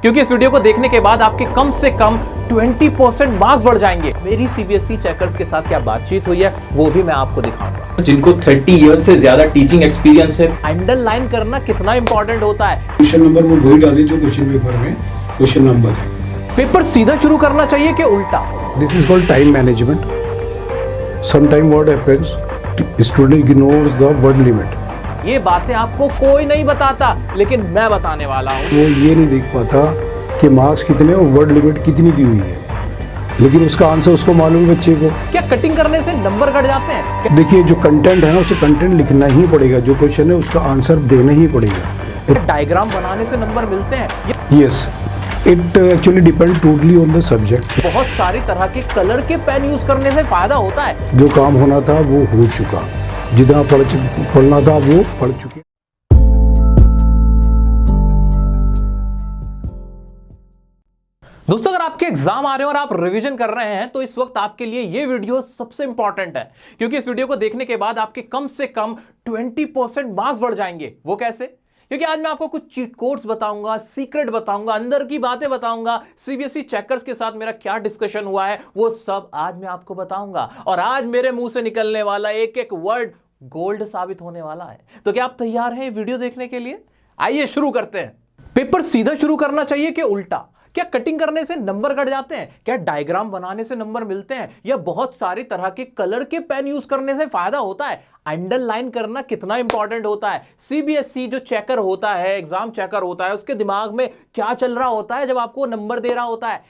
क्योंकि इस वीडियो को देखने के बाद आपके कम से कम 20% मार्क्स बढ़ जाएंगे। मेरी सीबीएसई चेकर्स के साथ क्या बातचीत हुई है वो भी मैं आपको दिखाऊंगा। जिनको 30 ईयर्स से ज्यादा टीचिंग एक्सपीरियंस है। अंडरलाइन करना कितना इंपॉर्टेंट होता है। क्वेश्चन नंबर में वही डालें जो क्वेश्चन पेपर में क्वेश्चन नंबर है। पेपर सीधा शुरू करना चाहिए कि उल्टा? This is called time management. Sometime what happens, student ignores the word limit. ये बातें आपको कोई नहीं बताता, लेकिन मैं बताने वाला हूँ। वो ये नहीं देख पाता कि मार्क्स कितने और वर्ड लिमिट कितनी दी हुई है, लेकिन उसका आंसर उसको मालूम है बच्चे को। क्या कटिंग करने से नंबर घट जाते हैं? देखिए, जो कंटेंट है ना उसे कंटेंट लिखना ही पड़ेगा, जो क्वेश्चन है उसका आंसर देना ही पड़ेगा। डायग्राम बनाने से नंबर मिलते हैं? Yes, it actually depend totally on the subject. बहुत सारी तरह के कलर के पेन यूज करने से फायदा होता है। जो काम होना था वो हो चुका, जितना पढ़ना था वो पढ़ चुके। दोस्तों, अगर आपके एग्जाम आ रहे हैं और आप रिवीजन कर रहे हैं तो इस वक्त आपके लिए ये वीडियो सबसे इंपॉर्टेंट है, क्योंकि इस वीडियो को देखने के बाद आपके कम से कम 20% मार्क्स बढ़ जाएंगे। वो कैसे? क्योंकि आज मैं आपको कुछ चीट कोड्स बताऊंगा, सीक्रेट बताऊंगा, अंदर की बातें बताऊंगा। सीबीएसई चेकर्स के साथ मेरा क्या डिस्कशन हुआ है वो सब आज मैं आपको बताऊंगा। और आज मेरे मुंह से निकलने वाला एक एक वर्ड गोल्ड साबित होने वाला है। तो क्या आप तैयार हैं वीडियो देखने के लिए? आइए शुरू करते हैं। पेपर सीधा शुरू करना चाहिए कि उल्टा? क्या कटिंग करने से नंबर घट जाते हैं? क्या डायग्राम बनाने से नंबर मिलते हैं? या बहुत सारी तरह के कलर के पेन यूज करने से फायदा होता है? अंडरलाइन करना कितना इंपॉर्टेंट होता है? सीबीएसई जो चेकर होता है, एग्जाम चेकर होता है, उसके दिमाग में क्या चल रहा होता है जब आपको नंबर दे रहा होता है?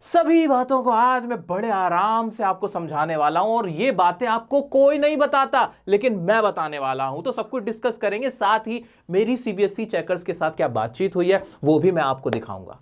सभी बातों को आज मैं बड़े आराम से आपको समझाने वाला हूं, और ये बातें आपको कोई नहीं बताता, लेकिन मैं बताने वाला हूं। तो सब कुछ डिस्कस करेंगे, साथ ही मेरी सीबीएसई चेकर्स के साथ क्या बातचीत हुई है वो भी मैं आपको दिखाऊंगा।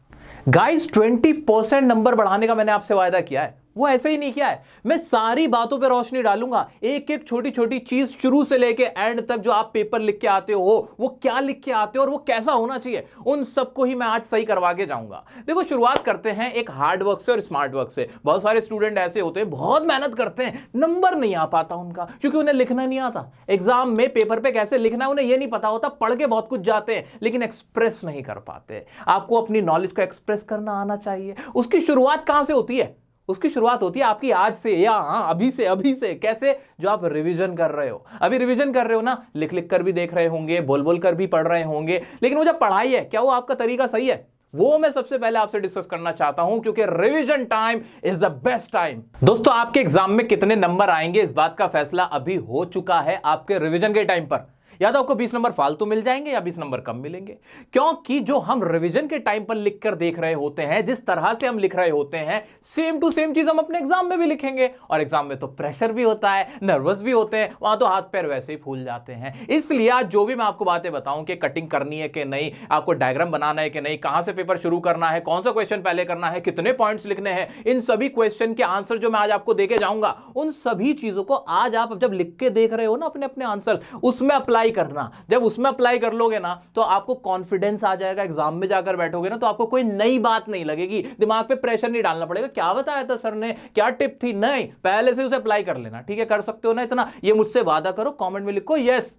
गाइस, 20% नंबर बढ़ाने का मैंने आपसे वायदा किया है, वो ऐसे ही नहीं किया है। मैं सारी बातों पे रोशनी डालूंगा, एक एक छोटी छोटी चीज शुरू से लेके एंड तक। जो आप पेपर लिख के आते हो वो क्या लिख के आते हो और वो कैसा होना चाहिए, उन सबको ही मैं आज सही करवा के जाऊंगा। देखो, शुरुआत करते हैं एक हार्ड वर्क से और स्मार्ट वर्क से। बहुत सारे स्टूडेंट ऐसे होते हैं, बहुत मेहनत करते हैं, नंबर नहीं आ पाता उनका, क्योंकि उन्हें लिखना नहीं आता। एग्जाम में पेपर पे कैसे लिखना है उन्हें ये नहीं पता होता। पढ़ के बहुत कुछ जाते हैं लेकिन एक्सप्रेस नहीं कर पाते। आपको अपनी नॉलेज को एक्सप्रेस करना आना चाहिए। उसकी शुरुआत कहां से होती है? उसकी शुरुआत होती है आपकी आज से, या अभी से। कैसे? जो आप रिवीजन कर रहे हो। अभी रिवीजन कर रहे हो ना, लिख लिख कर भी देख रहे होंगे, बोल बोल कर भी पढ़ रहे होंगे, लेकिन वो जो पढ़ाई है, क्या वो आपका तरीका सही है? वो मैं सबसे पहले आपसे डिस्कस करना चाहता हूं, क्योंकि revision time is the best time. दोस्तों, आपके एग्जाम में कितने नंबर आएंगे इस बात का फैसला अभी हो चुका है आपके रिवीजन के टाइम पर। या तो आपको 20 नंबर फालतू मिल जाएंगे या 20 नंबर कम मिलेंगे, क्योंकि जो हम रिवीजन के टाइम पर लिख कर देख रहे होते हैं, जिस तरह से हम लिख रहे होते हैं, सेम टू सेम चीज हम अपने एग्जाम में भी लिखेंगे। और एग्जाम में तो प्रेशर भी होता है, नर्वस भी होते हैं, वहां तो हाथ पैर वैसे ही फूल जाते हैं। इसलिए आज जो भी मैं आपको बातें बताऊं कि कटिंग करनी है कि नहीं, आपको डायग्राम बनाना है कि नहीं, कहां से पेपर शुरू करना है, कौन सा क्वेश्चन पहले करना है, कितने पॉइंट्स लिखने हैं, इन सभी क्वेश्चन के आंसर जो मैं आज आपको देके जाऊंगा, उन सभी चीजों को आज आप जब लिख के देख रहे हो ना अपने अपने आंसर, उसमें अप्लाई करना। जब उसमें अप्लाई कर लोगे ना तो आपको कॉन्फिडेंस आ जाएगा। एग्जाम में जाकर बैठोगे ना तो आपको कोई नई बात नहीं लगेगी, दिमाग पे प्रेशर नहीं डालना पड़ेगा, क्या बताया था सर ने, क्या टिप थी, नहीं, पहले से उसे अप्लाई कर लेना। ठीक है, कर सकते हो ना इतना? ये मुझसे वादा करो, कमेंट में लिखो यस।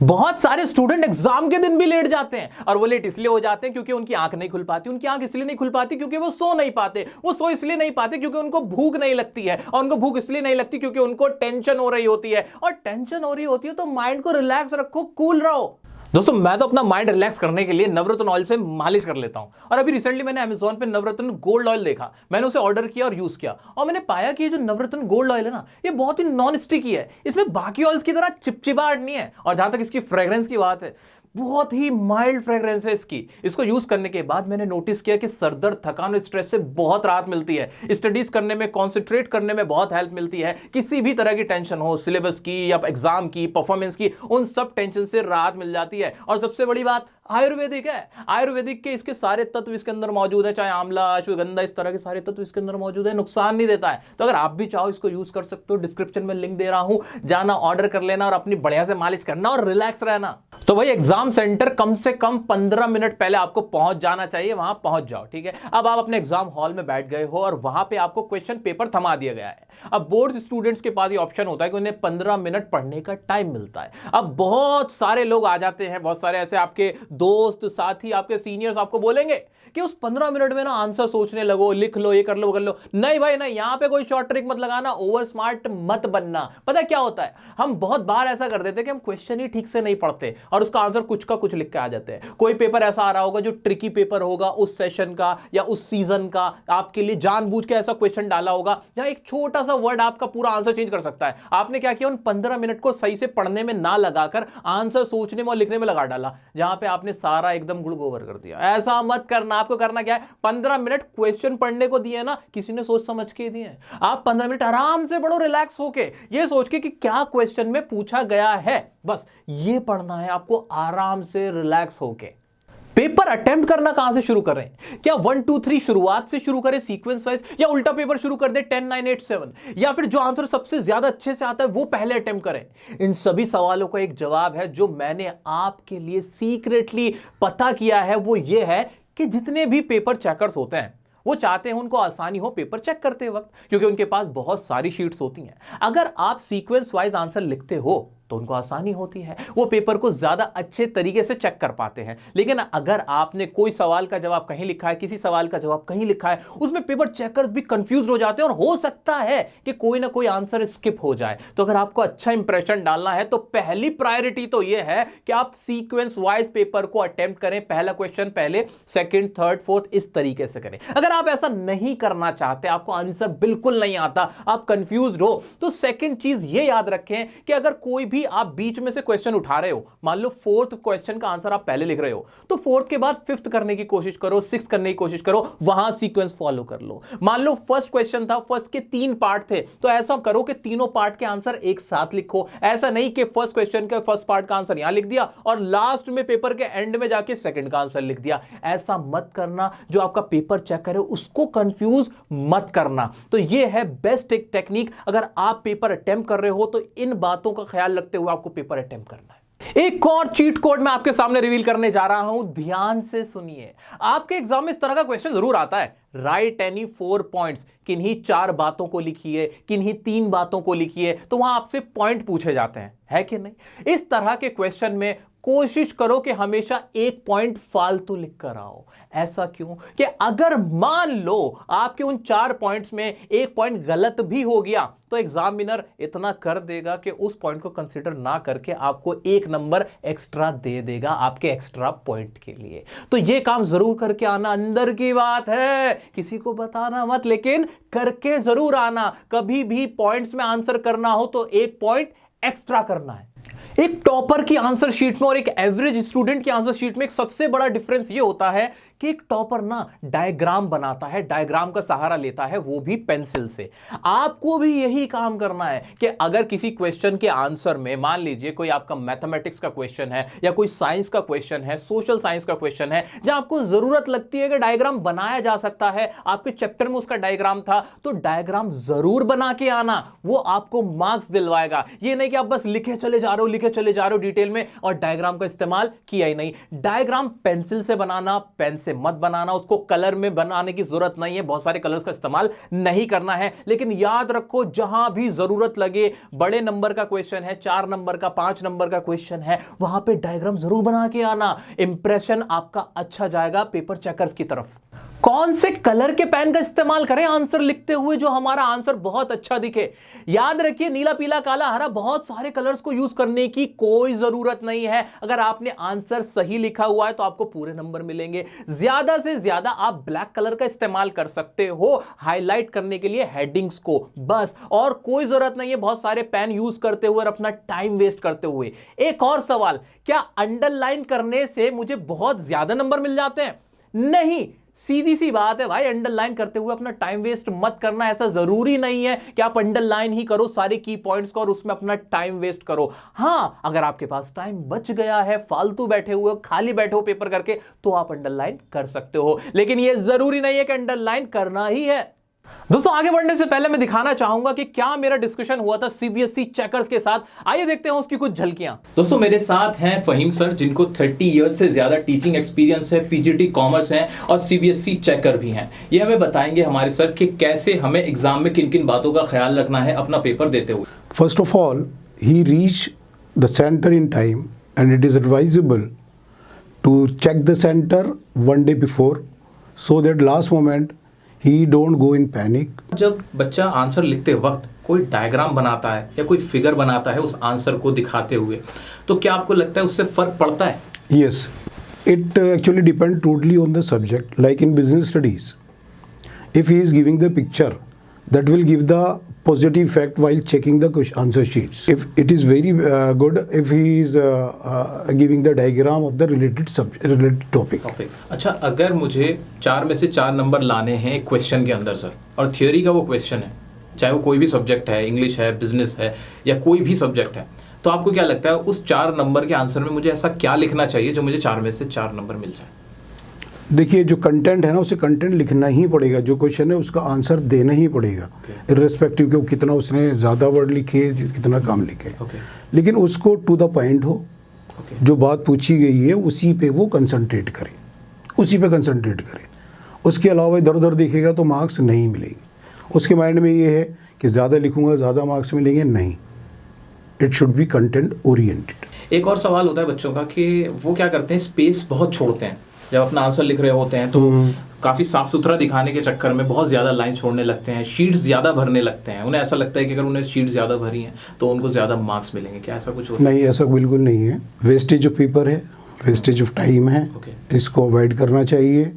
बहुत सारे स्टूडेंट एग्जाम के दिन भी लेट जाते हैं, और वो लेट इसलिए हो जाते हैं क्योंकि उनकी आंख नहीं खुल पाती। उनकी आंख इसलिए नहीं खुल पाती क्योंकि वो सो नहीं पाते। वो सो इसलिए नहीं पाते क्योंकि उनको भूख नहीं लगती है, और उनको भूख इसलिए नहीं लगती क्योंकि उनको टेंशन हो रही होती है। और टेंशन हो रही होती है तो माइंड को रिलैक्स रखो, कूल रहो। दोस्तों, मैं तो अपना माइंड रिलैक्स करने के लिए नवरत्न ऑयल से मालिश कर लेता हूं। और अभी रिसेंटली मैंने अमेज़न पे नवरत्न गोल्ड ऑयल देखा, मैंने उसे ऑर्डर किया और यूज किया, और मैंने पाया कि ये जो नवरत्न गोल्ड ऑयल है ना, ये बहुत ही नॉन स्टिकी है। इसमें बाकी ऑयल्स की तरह चिपचिपाहट नहीं है। और जहां तक इसकी फ्रेग्रेंस की बात है, बहुत ही माइल्ड फ्रेग्रेंस है इसकी। इसको यूज करने के बाद मैंने नोटिस किया कि सरदर्द, थकान और स्ट्रेस से बहुत राहत मिलती है। स्टडीज करने में, कॉन्सेंट्रेट करने में बहुत हेल्प मिलती है। किसी भी तरह की टेंशन हो, सिलेबस की या एग्जाम की, परफॉर्मेंस की, उन सब टेंशन से राहत मिल जाती है। और सबसे बड़ी बात, आयुर्वेदिक है। आयुर्वेदिक के इसके सारे तत्व इसके अंदर मौजूद है, चाहे आंवला, अश्वगंधा, इस तरह के सारे तत्व इसके अंदर मौजूद है, नुकसान नहीं देता है। तो अगर आप भी चाहो इसको यूज कर सकते हो। डिस्क्रिप्शन में लिंक दे रहा हूं, जाना, ऑर्डर कर लेना और अपनी बढ़िया से मालिश करना और रिलैक्स रहना। तो भाई, एग्जाम एग्जाम सेंटर कम से कम 15 मिनट पहले आपको पहुंच जाना चाहिए, वहां पहुंच जाओ, ठीक है। अब आप अपने एग्जाम हॉल में बैठ गए हो और वहां पे आपको क्वेश्चन पेपर थमा दिया गया है। अब बोर्ड स्टूडेंट्स के पास ये ऑप्शन होता है कि उन्हें 15 मिनट पढ़ने का टाइम मिलता है। अब बहुत सारे लोग आ जाते हैं, बहुत सारे ऐसे आपके दोस्त, साथी, आपके सीनियर्स आपको बोलेंगे कि उस 15 मिनट में ना आंसर सोचने लगो, लिख लो, ये कर लो, वो कर लो। नहीं भाई नहीं, यहां पे कोई शॉर्ट ट्रिक मत लगाना, ओवर स्मार्ट मत बनना। पता क्या होता है, हम बहुत बार ऐसा कर देते हैं कि हम क्वेश्चन ही ठीक से नहीं पढ़ते और उसका आंसर कुछ का कुछ लिख के आ जाते हैं। कोई पेपर ऐसा आ रहा होगा जो ट्रिकी पेपर होगा उस सेशन का या उस सीजन का, आपके लिए जानबूझ के ऐसा क्वेश्चन डाला होगा जहां एक छोटा सा वर्ड आपका पूरा आंसर चेंज कर सकता है। आपने क्या किया, उन 15 मिनट को सही से पढ़ने में ना लगाकर आंसर सोचने में और लिखने में लगा डाला, जहां पे आपने सारा एकदम गुड़ गोबर कर दिया। ऐसा मत करना। आपको करना क्या है, 15 मिनट क्वेश्चन पढ़ने को दिए ना, किसी ने सोच समझ के दिए। आप 15 मिनट आराम से पढ़ो, रिलैक्स होके, ये सोच के कि क्या क्वेश्चन में पूछा गया है, बस ये पढ़ना है आपको आराम से रिलैक्स होके। पेपर अटेम्प्ट करना कहां से शुरू करें? क्या 1 2 3 शुरुआत से शुरू करें सीक्वेंस वाइज, या उल्टा पेपर शुरू कर दे 10 9 8 7, या फिर जो आंसर सबसे ज्यादा अच्छे से आता है वो पहले अटेम्प्ट करें? इन सभी सवालों का एक जवाब है जो मैंने आपके लिए सीक्रेटली पता किया है। वो ये है कि जितने भी पेपर चेकर्स होते हैं वो चाहते हैं उनको आसानी हो पेपर चेक करते वक्त, क्योंकि उनके पास बहुत सारी शीट्स होती हैं। अगर आप सीक्वेंस वाइज आंसर लिखते हो तो उनको आसानी होती है, वो पेपर को ज्यादा अच्छे तरीके से चेक कर पाते हैं। लेकिन अगर आपने कोई सवाल का जवाब कहीं लिखा है, किसी सवाल का जवाब कहीं लिखा है, उसमें पेपर चेकर्स भी कंफ्यूज हो जाते हैं और हो सकता है कि कोई ना कोई आंसर स्किप हो जाए। तो अगर आपको अच्छा इंप्रेशन डालना है तो पहली प्रायोरिटी तो यह है कि आप सीक्वेंस वाइज पेपर को अटेम्प्ट करें। पहला क्वेश्चन पहले, सेकंड, थर्ड, फोर्थ, इस तरीके से करें। अगर आप ऐसा नहीं करना चाहते, आपको आंसर बिल्कुल नहीं आता, आप कंफ्यूज हो, तो सेकंड चीज ये याद रखें कि अगर कोई भी आप बीच में से क्वेश्चन उठा रहे हो, मान लो फोर्थ क्वेश्चन का आंसर आप पहले लिख रहे हो, तो फोर्थ के बाद फिफ्थ करने की कोशिश करो, सिक्स्थ करने की कोशिश करो, वहां सीक्वेंस फॉलो कर लो। मान लो फर्स्ट क्वेश्चन था, फर्स्ट के 3 पार्ट थे, तो ऐसा करो कि तीनों पार्ट के आंसर एक साथ लिखो। ऐसा नहीं कि फर्स्ट क्वेश्चन का फर्स्ट पार्ट का आंसर यहां लिख दिया और लास्ट में पेपर के एंड में जाके सेकंड का आंसर लिख दिया। ऐसा मत करना, जो आपका पेपर चेक करे उसको कंफ्यूज मत करना। तो यह है बेस्ट एक टेक्निक। अगर आप पेपर अटेम्प्ट कर रहे हो तो इन बातों का ख्याल रखते हुए आपको पेपर अटेम्प्ट करना है। एक और चीट कोड मैं आपके सामने रिवील करने जा रहा हूं, ध्यान से सुनिए। आपके एग्जाम में इस तरह का क्वेश्चन जरूर आता है, राइट एनी 4 पॉइंट्स, किन्हीं 4 बातों को लिखिए, किन्हीं 3 बातों को लिखिए, तो वहां आपसे पॉइंट पूछे जाते हैं, है कि नहीं? इस तरह के क्वेश्चन में कोशिश करो कि हमेशा 1 पॉइंट फालतू लिख कर आओ। ऐसा क्यों कि अगर मान लो आपके उन 4 पॉइंट्स में 1 पॉइंट गलत भी हो गया तो एग्जामिनर इतना कर देगा कि उस पॉइंट को कंसीडर ना करके आपको 1 नंबर एक्स्ट्रा दे देगा आपके एक्स्ट्रा पॉइंट के लिए। तो यह काम जरूर करके आना, अंदर की बात है, किसी को बताना मत, लेकिन करके जरूर आना। कभी भी पॉइंट्स में आंसर करना हो तो 1 पॉइंट एक्स्ट्रा करना है। एक टॉपर की आंसर शीट में और एक एवरेज स्टूडेंट की आंसर शीट में एक सबसे बड़ा डिफरेंस यह होता है कि एक टॉपर ना डायग्राम बनाता है, डायग्राम का सहारा लेता है, वो भी पेंसिल से। आपको भी यही काम करना है कि अगर किसी क्वेश्चन के आंसर में, मान लीजिए कोई आपका मैथमेटिक्स का क्वेश्चन है या कोई साइंस का क्वेश्चन है, सोशल साइंस का क्वेश्चन है, जहां आपको जरूरत लगती है कि डायग्राम बनाया जा सकता है, आपके चैप्टर में उसका डायग्राम था, तो डायग्राम जरूर बना के आना, वो आपको मार्क्स दिलवाएगा। ये नहीं कि आप बस लिखे चले जा रहे हो डिटेल में और डायग्राम का इस्तेमाल किया ही नहीं। डायग्राम पेंसिल से बनाना, पेन से मत बनाना, उसको कलर में बनाने की जरूरत नहीं है, बहुत सारे कलर्स का इस्तेमाल नहीं करना है। लेकिन याद रखो, जहां भी जरूरत लगे, बड़े नंबर का क्वेश्चन है, 4 नंबर का, 5 नंबर का क्वेश्चन है, वहां पे डायग्राम जरूर बना के आना। इंप्रेशन आपका अच्छा जाएगा पेपर चेकर्स की तरफ। कौन से कलर के पेन का इस्तेमाल करें आंसर लिखते हुए जो हमारा आंसर बहुत अच्छा दिखे? याद रखिए, नीला, पीला, काला, हरा, बहुत सारे कलर्स को यूज करने की कोई जरूरत नहीं है। अगर आपने आंसर सही लिखा हुआ है तो आपको पूरे नंबर मिलेंगे। ज्यादा से ज्यादा आप ब्लैक कलर का इस्तेमाल कर सकते हो हाईलाइट करने के लिए हेडिंग्स को, बस, और कोई जरूरत नहीं है बहुत सारे पेन यूज करते हुए और अपना टाइम वेस्ट करते हुए। एक और सवाल, क्या अंडरलाइन करने से मुझे बहुत ज्यादा नंबर मिल जाते हैं? नहीं, सीधी सी बात है भाई, अंडरलाइन करते हुए अपना टाइम वेस्ट मत करना। ऐसा जरूरी नहीं है कि आप अंडरलाइन ही करो सारे की पॉइंट्स को और उसमें अपना टाइम वेस्ट करो। हां, अगर आपके पास टाइम बच गया है, फालतू बैठे हुए, खाली बैठे हो पेपर करके, तो आप अंडरलाइन कर सकते हो, लेकिन यह जरूरी नहीं है कि अंडरलाइन करना ही है। दोस्तों आगे बढ़ने से पहले मैं दिखाना चाहूंगा कि क्या मेरा डिस्कशन हुआ था सीबीएसई चेकर्स के साथ। आइए देखते हैं उसकी कुछ झलकियां। दोस्तों मेरे साथ हैं फहीम सर, जिनको 30 इयर्स से ज्यादा टीचिंग एक्सपीरियंस है, पीजीटी कॉमर्स हैं और सीबीएसई चेकर भी हैं। ये हमें बताएंगे हमारे सर कि कैसे हमें एग्जाम में किन किन बातों का ख्याल रखना है अपना पेपर देते हुए। First of all, he reach the center in time, and it is advisable to check the center one day before, so that last moment he don't go in panic. जब बच्चा आंसर लिखते वक्त कोई diagram बनाता है या कोई figure बनाता है उस आंसर को दिखाते हुए, तो क्या आपको लगता है उससे फर्क पड़ता है? Yes, it actually depends totally on the subject. Like in business studies, if he is giving the picture, that will give the positive effect while checking the answer sheets. If it is very good if he is giving the diagram of the related topic. अच्छा, अगर मुझे 4 में से 4 number लाने हैं एक question के अंदर सर, और थियोरी का वो क्वेश्चन है, चाहे वो कोई भी सब्जेक्ट है, इंग्लिश है, बिजनेस है या कोई भी सब्जेक्ट है, तो आपको क्या लगता है उस 4 नंबर के आंसर में मुझे ऐसा क्या लिखना चाहिए जो मुझे 4 में से 4 नंबर मिल जाए? देखिए, जो कंटेंट है ना, उसे कंटेंट लिखना ही पड़ेगा। जो क्वेश्चन है उसका आंसर देना ही पड़ेगा, इर्रेस्पेक्टिव कि वो कितना उसने ज़्यादा वर्ड लिखे कितना कम लिखे। लेकिन उसको टू द पॉइंट हो, जो बात पूछी गई है उसी पे वो कंसंट्रेट करे, उसी पे कंसंट्रेट करे। उसके अलावा इधर उधर देखेगा तो मार्क्स नहीं मिलेंगे। उसके माइंड में ये है कि ज़्यादा लिखूंगा ज़्यादा मार्क्स मिलेंगे, नहीं। It should be content oriented. एक और सवाल होता है बच्चों का कि वो क्या करते हैं, स्पेस बहुत छोड़ते हैं जब अपना आंसर लिख रहे होते हैं, तो काफ़ी साफ सुथरा दिखाने के चक्कर में बहुत ज़्यादा लाइन छोड़ने लगते हैं, शीट्स ज़्यादा भरने लगते हैं। उन्हें ऐसा लगता है कि अगर उन्हें शीट ज़्यादा भरी हैं तो उनको ज़्यादा मार्क्स मिलेंगे। क्या ऐसा कुछ होता है? नहीं, ऐसा बिल्कुल नहीं है। वेस्टेज ऑफ पेपर है, वेस्टेज ऑफ टाइम है, इसको अवॉइड करना चाहिए।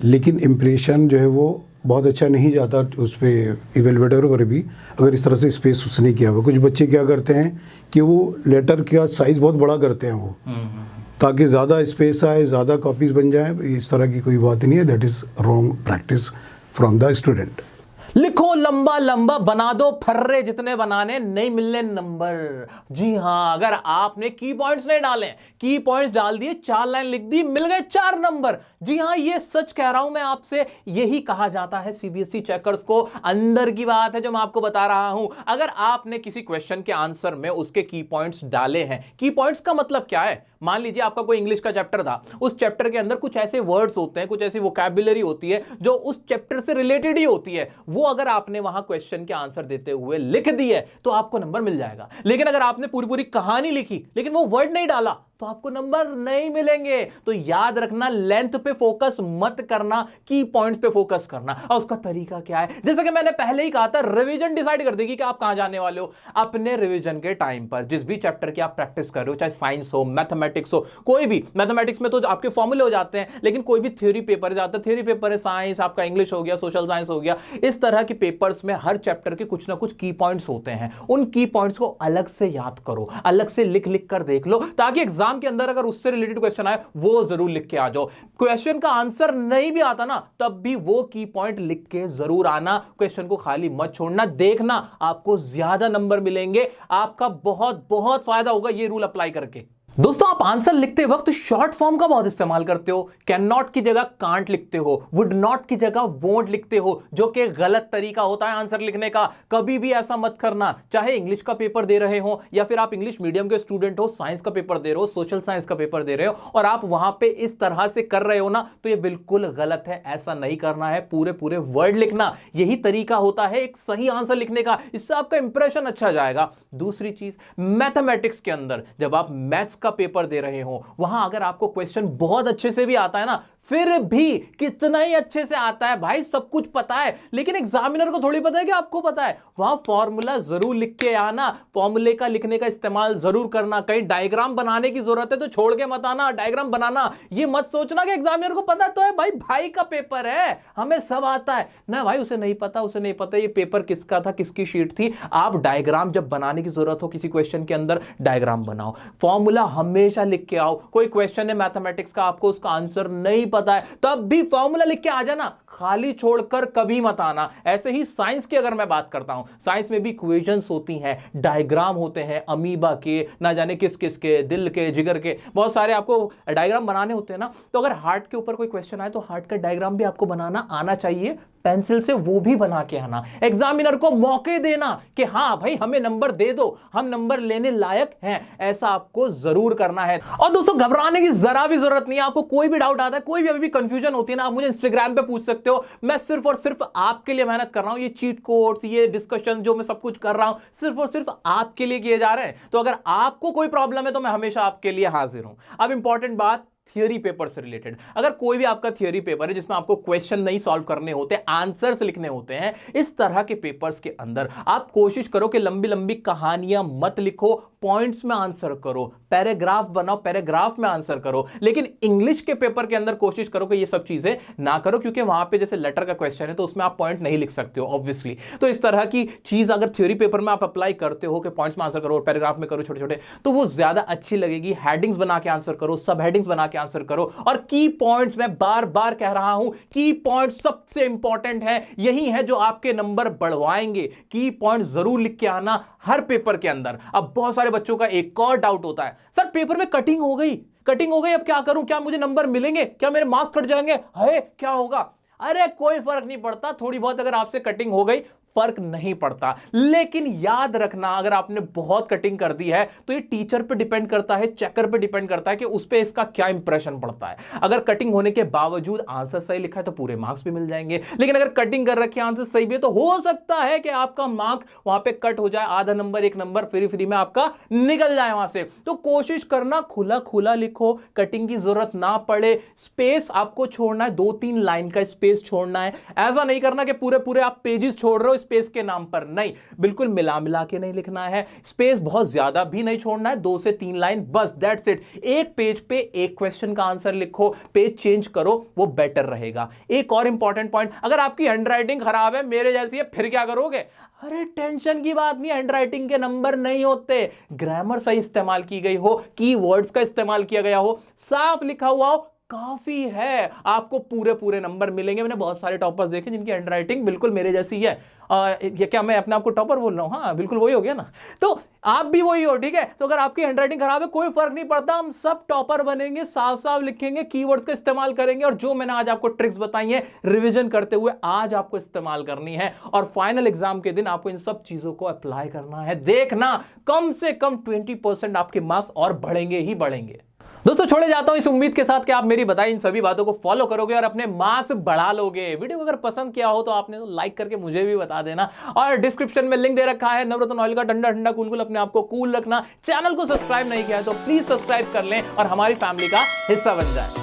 लेकिन इम्प्रेशन जो है वो बहुत अच्छा नहीं जाता उस पर इवेलुएटर पर भी, अगर इस तरह से स्पेस उसने किया हुआ। कुछ बच्चे क्या करते हैं कि वो लेटर का साइज़ बहुत बड़ा करते हैं वो, ताकि ज़्यादा स्पेस आए, ज़्यादा कॉपीज़ बन जाए। इस तरह की कोई बात नहीं है। That is wrong practice from the student. लिखो लंबा लंबा, बना दो फर्रे जितने बनाने, नहीं मिलने नंबर। जी हाँ, अगर आपने की पॉइंट्स नहीं डाले, की पॉइंट्स डाल दिए, 4 लाइन लिख दी, मिल गए 4 नंबर। जी हाँ, ये सच कह रहा हूं मैं आपसे, यही कहा जाता है सीबीएसई चेकर्स को। अंदर की बात है जो मैं आपको बता रहा हूं। अगर आपने किसी क्वेश्चन के आंसर में उसके की पॉइंट्स डाले हैं, की पॉइंट्स का मतलब क्या है? मान लीजिए आपका कोई इंग्लिश का चैप्टर था, उस चैप्टर के अंदर कुछ ऐसे वर्ड्स होते हैं, कुछ ऐसी वोकैबुलरी होती है जो उस चैप्टर से रिलेटेड ही होती है, वो अगर आपने वहां क्वेश्चन के आंसर देते हुए लिख दी है तो आपको नंबर मिल जाएगा। लेकिन अगर आपने पूरी पूरी कहानी लिखी लेकिन वो वर्ड नहीं डाला तो आपको नंबर नहीं मिलेंगे। तो याद रखना, लेंथ पे फोकस मत करना, की पॉइंट्स पे फोकस करना। और उसका तरीका क्या है? जैसा कि मैंने पहले ही कहा था, रिवीजन डिसाइड कर देगी कि आप कहां जाने वाले हो। अपने रिवीजन के टाइम पर जिस भी चैप्टर की आप प्रैक्टिस कर रहे हो, चाहे साइंस हो, मैथमेटिक्स हो, कोई भी, मैथमेटिक्स में तो आपके फॉर्मूले हो जाते हैं, लेकिन कोई भी थ्योरी पेपर है, ज्यादातर थ्योरी पेपर है, साइंस आपका इंग्लिश हो गया, सोशल साइंस हो गया, इस तरह के पेपर्स में हर चैप्टर के कुछ ना कुछ की पॉइंट्स होते हैं। उन की पॉइंट्स को अलग से याद करो, अलग से लिख लिख कर देख लो, ताकि एग्जाम के अंदर अगर उससे रिलेटेड क्वेश्चन आए वो जरूर लिख के आ जाओ। क्वेश्चन का आंसर नहीं भी आता ना, तब भी वो की पॉइंट लिख के जरूर आना। क्वेश्चन को खाली मत छोड़ना, देखना आपको ज्यादा नंबर मिलेंगे, आपका बहुत बहुत फायदा होगा ये रूल अप्लाई करके। दोस्तों, आप आंसर लिखते वक्त शॉर्ट फॉर्म का बहुत इस्तेमाल करते हो। कैन नॉट की जगह कांट लिखते हो, वुड नॉट की जगह वोंट लिखते हो, जो कि गलत तरीका होता है आंसर लिखने का। कभी भी ऐसा मत करना, चाहे इंग्लिश का पेपर दे रहे हो या फिर आप इंग्लिश मीडियम के स्टूडेंट हो, साइंस का पेपर दे रहे हो, सोशल साइंस का पेपर दे रहे हो, और आप वहां पे इस तरह से कर रहे हो ना, तो ये बिल्कुल गलत है। ऐसा नहीं करना है, पूरे पूरे वर्ड लिखना, यही तरीका होता है एक सही आंसर लिखने का। इससे आपका इंप्रेशन अच्छा जाएगा। दूसरी चीज, मैथमेटिक्स के अंदर जब आप मैथ्स का पेपर दे रहे हो, वहां अगर आपको क्वेश्चन बहुत अच्छे से भी आता है ना, फिर भी कितना ही अच्छे से आता है भाई, सब कुछ पता है, लेकिन एग्जामिनर को थोड़ी पता है कि आपको पता है। वहां फॉर्मूला जरूर लिख के आना, फॉर्मूले का लिखने का इस्तेमाल जरूर करना। कहीं डायग्राम बनाने की जरूरत है तो छोड़ के मत आना, डायग्राम बनाना। ये मत सोचना कि एग्जामिनर को पता तो है, भाई का पेपर है, हमें सब आता है ना। भाई उसे नहीं पता, उसे नहीं पता ये पेपर किसका था, किसकी शीट थी। आप डायग्राम जब बनाने की जरूरत हो किसी क्वेश्चन के अंदर, डायग्राम बनाओ, फॉर्मूला हमेशा लिख के आओ। कोई क्वेश्चन है मैथमेटिक्स का, आपको उसका आंसर नहीं पता है, तब भी फॉर्मूला लिख के आ जाना, खाली छोड़कर कभी मत आना। ऐसे ही साइंस की अगर मैं बात करता हूं, साइंस में भी इक्वेशंस होती हैं, डायग्राम होते हैं, अमीबा के, ना जाने किस किस के, दिल के, जिगर के, बहुत सारे आपको डायग्राम बनाने होते हैं ना। तो अगर हार्ट के ऊपर कोई क्वेश्चन आए तो हार्ट का डायग्राम भी आपको बनाना आना चाहिए, पेंसिल से वो भी बना के आना। एग्जामिनर को मौके देना कि हां भाई हमें नंबर दे दो, हम नंबर लेने लायक हैं, ऐसा आपको जरूर करना है। और दोस्तों घबराने की जरा भी जरूरत नहीं है। आपको कोई भी डाउट आता है, कोई भी अभी भी कंफ्यूजन होती है ना, आप मुझे इंस्टाग्राम पे पूछ सकते हो। मैं सिर्फ और सिर्फ आपके लिए मेहनत कर रहा हूं। ये चीट कोड्स, ये डिस्कशन जो मैं सब कुछ कर रहा हूं, सिर्फ और सिर्फ आपके लिए किए जा रहे हैं। तो अगर आपको कोई प्रॉब्लम है तो मैं हमेशा आपके लिए हाजिर हूं। अब इंपॉर्टेंट बात, थियरी पेपर से रिलेटेड, अगर कोई भी आपका थियरी पेपर है जिसमें आपको क्वेश्चन नहीं सॉल्व करने होते, आंसर्स लिखने होते हैं, इस तरह के पेपर्स के अंदर आप कोशिश करो कि लंबी लंबी कहानियां मत लिखो, पॉइंट्स में आंसर करो, पैराग्राफ बनाओ, पैराग्राफ में आंसर करो। लेकिन इंग्लिश के पेपर के अंदर कोशिश करो कि ये सब चीजें ना करो, क्योंकि वहां पे जैसे लेटर का क्वेश्चन है तो उसमें आप पॉइंट नहीं लिख सकते हो ऑब्वियसली। तो इस तरह की चीज अगर थ्योरी पेपर में आप अप्लाई करते हो कि पॉइंट्स में आंसर करो, पैराग्राफ में करो छोटे छोटे, तो वो ज्यादा अच्छी लगेगी। हेडिंग्स बना के आंसर करो, सब हेडिंग्स बना के आंसर करो, और की पॉइंट्स, मैं बार बार कह रहा हूं, की पॉइंट्स सबसे इंपॉर्टेंट है, यही है जो आपके नंबर बढ़वाएंगे। की पॉइंट्स जरूर लिख के आना हर पेपर के अंदर। अब बहुत सारे बच्चों का एक और डाउट होता है, सर पेपर में कटिंग हो गई, अब क्या करूं, क्या मुझे नंबर मिलेंगे, क्या मेरे मार्क्स कट जाएंगे, है क्या होगा? अरे कोई फर्क नहीं पड़ता, थोड़ी बहुत अगर आपसे कटिंग हो गई फर्क नहीं पड़ता। लेकिन याद रखना, अगर आपने बहुत कटिंग कर दी है तो ये टीचर पे डिपेंड करता है, चेकर पे डिपेंड करता है कि उस पे इसका क्या इंप्रेशन पड़ता है। अगर कटिंग होने के बावजूद आंसर सही लिखा है तो पूरे मार्क्स भी मिल जाएंगे, लेकिन अगर कटिंग कर रखी आंसर सही भी है तो हो सकता है कि आपका मार्क वहां पे कट हो जाए, आधा नंबर, एक नंबर फ्री में आपका निकल जाए वहां से। तो कोशिश करना खुला खुला लिखो, कटिंग की जरूरत ना पड़े, स्पेस आपको छोड़ना है, 2-3 लाइन का स्पेस छोड़ना है। ऐसा नहीं करना कि पूरे आप पेजेस छोड़ रहे हो स्पेस के नाम पर, नहीं, बिल्कुल मिला के नहीं लिखना है। स्पेस बहुत ज्यादा भी नहीं छोड़ना है, 2 से 3 लाइन बस, दैट्स इट। एक पेज पे एक क्वेश्चन का आंसर लिखो, पेज चेंज करो, वो बेटर रहेगा। एक और इंपॉर्टेंट पॉइंट, अगर आपकी हैंडराइटिंग खराब है, मेरे जैसी है, फिर क्या करोगे? अरे टेंशन की बात नहीं, हैंडराइटिंग के नंबर नहीं होते। ग्रामर सही इस्तेमाल की गई हो, कीवर्ड्स का इस्तेमाल किया गया हो, साफ लिखा हुआ हो, काफी है, आपको पूरे नंबर मिलेंगे। मैंने बहुत सारे टॉपर्स देखे जिनकी हैंडराइटिंग बिल्कुल मेरे जैसी है। ये क्या मैं अपने आप को टॉपर बोल रहा हूं? हाँ बिल्कुल वही हो गया ना। तो आप भी वही हो, ठीक है? तो अगर आपकी हैंडराइटिंग खराब है कोई फर्क नहीं पड़ता, हम सब टॉपर बनेंगे, साफ साफ लिखेंगे, कीवर्ड्स का इस्तेमाल करेंगे, और जो मैंने आज आपको ट्रिक्स बताई हैं रिवीजन करते हुए आज आपको इस्तेमाल करनी है, और फाइनल एग्जाम के दिन आपको इन सब चीजों को अप्लाई करना है। देखना कम से कम 20% आपके मार्क्स और बढ़ेंगे ही बढ़ेंगे। दोस्तों छोड़े जाता हूं इस उम्मीद के साथ कि आप मेरी बताई इन सभी बातों को फॉलो करोगे और अपने मार्क्स बढ़ा लोगे। वीडियो को अगर पसंद किया हो तो आपने तो लाइक करके मुझे भी बता देना, और डिस्क्रिप्शन में लिंक दे रखा है नवरत्न ऑयल का, ठंडा ठंडा कूल अपने आप को कूल रखना। चैनल को सब्सक्राइब नहीं किया है तो प्लीज सब्सक्राइब कर लें और हमारी फैमिली का हिस्सा बन जाए।